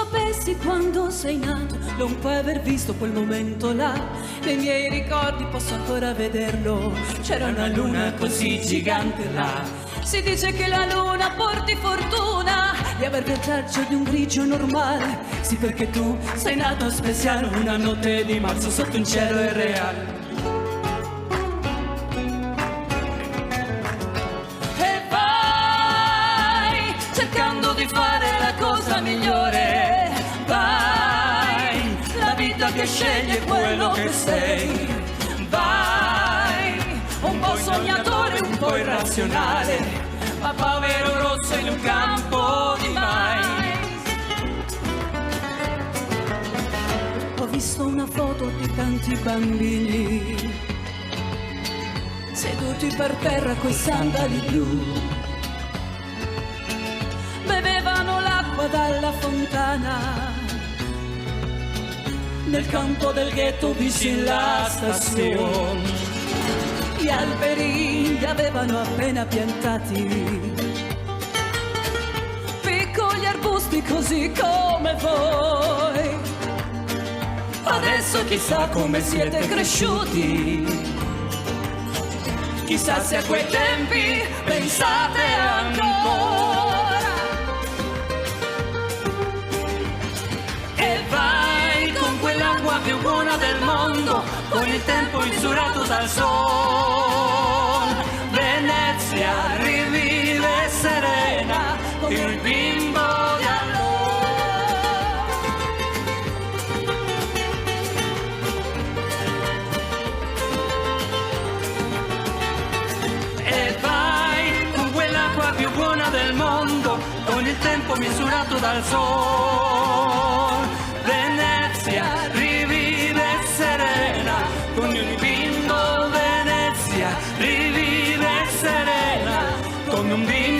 sapessi quando sei nato, non puoi aver visto quel momento là. Nei miei ricordi posso ancora vederlo, c'era una luna così gigante là. Si dice che la luna porti fortuna di aver viaggiato di un grigio normale. Sì, perché tu sei nato speciale una notte di marzo sotto un cielo irreale. E vai cercando di fare la cosa migliore. Vai, la vita che sceglie quello che sei. Vai, un po' sognatore, un po' irrazionale, ma povero rosso in un campo di mais. Ho visto una foto di tanti bambini seduti per terra coi sandali blu, bevevano l'acqua dalla fontana nel campo del ghetto vicino alla stazione. Gli alberi li avevano appena piantati, piccoli arbusti così come voi. Adesso chissà come siete cresciuti, chissà se a quei tempi pensate ancora. E vai con quell'acqua più buona del mondo, con il tempo misurato dal sol. Venezia rivive serena come il bimbo di allora. E vai con quell'acqua più buona del mondo, con il tempo misurato dal sol. Venezia rivive serena con un bimbo. Venezia rivive serena come un bimbo.